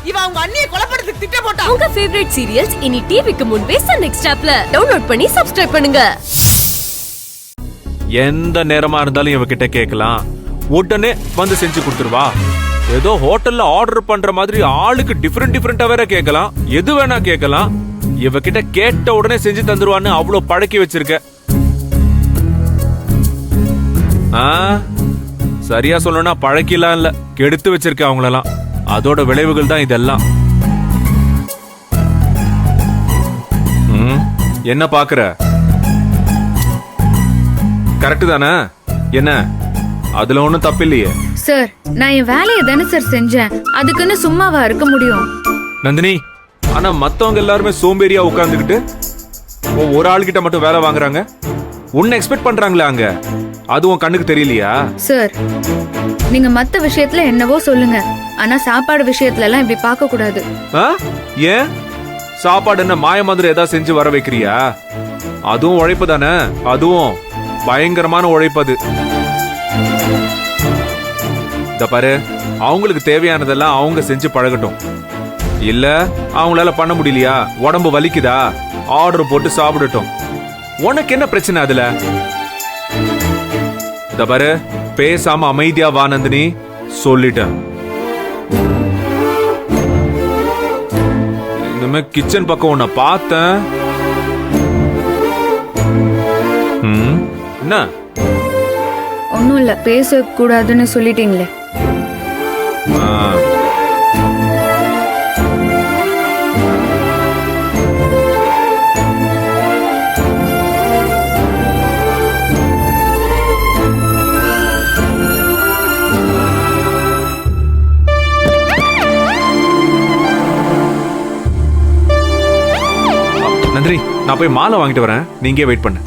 இவன் அவங்க அண்ணியை கொலை பண்றதுக்கு திட்டம் போட்டான். உங்க ஃபேவரட் சீரியல்ஸ் இனி டிவிக்கு முன்பே சன் நெக்ஸ்ட் ஆப்ல டவுன்லோட் பண்ணி சப்ஸ்கிரைப் பண்ணுங்க. எந்த நேரமா இருந்தாலும் இவகிட்ட கேட்கலாம், உடனே வந்து செஞ்சு கொடுத்துருவா. ஏதோ ஹோட்டல்ல ஆர்டர் பண்ற மாதிரி ஆளுக்கு டிஃபரெண்டா வேற கேட்கலாம், எது வேணா கேட்கலாம். இவகிட்ட கேட்ட உடனே செஞ்சு தந்துருவான்னு அவ்வளவு பழக்கி வச்சிருக்க. சரியா சொல்லணும்னா பழக்கிலாம் இல்ல, கெடுத்து வச்சிருக்க அவங்களெல்லாம். அதோட விளைவுகள் தான் இதெல்லாம். என்ன பாக்குற? கரெக்ட் தானே? என்ன அதுல ஒண்ணும் தப்பில்லையே. சார், நான் என் வேலையை தானே சார் செஞ்சேன், அதுக்குன்னு சும்மாவா இருக்க முடியும்? நந்தினி, ஆனா மத்தவங்க எல்லாருமே சோம்பேறியா உட்கார்ந்துகிட்டு ஒரு ஆள்கிட்ட மட்டும் வேலை வாங்குறாங்க. உன்னை எக்ஸ்பெக்ட் பண்றாங்களே அங்க, அதுவும் கண்ணுக்கு தெரியலையா? சார், நீங்க மத்த விஷயத்துல என்னவோ சொல்லுங்க, ஆனா சாப்பாடு விஷயத்துல எல்லாம் இப்படி பார்க்க கூடாது. ஏன்? சாப்பாடு என்ன மாய மாதிரி ஏதாவது செஞ்சு வர வைக்கிறியா? அதுவும் உழைப்பு தானே, அதுவும் பயங்கரமான உழைப்பது. இத பாரு, அவங்களுக்கு தேவையானதெல்லாம் அவங்க செஞ்சு பழகட்டும். இல்ல அவங்களால பண்ண முடியலையா, உடம்பு வலிக்குதா, ஆர்டர் போட்டு சாப்பிடட்டும். உனக்கு என்ன பிரச்சனை அதுல? இத பாரு, பேசாம அமைதியா வா நந்தினி, சொல்லிட்டேன். இனிமே கிச்சன் பக்கம் உன்னை பார்த்தேன். என்ன? ஒன்னும் இல்ல, பேச கூடாதுன்னு சொல்லிட்டீங்களே. நந்தினி, நான் போய் மாலை வாங்கிட்டு வரேன், நீங்க வெயிட் பண்ணு.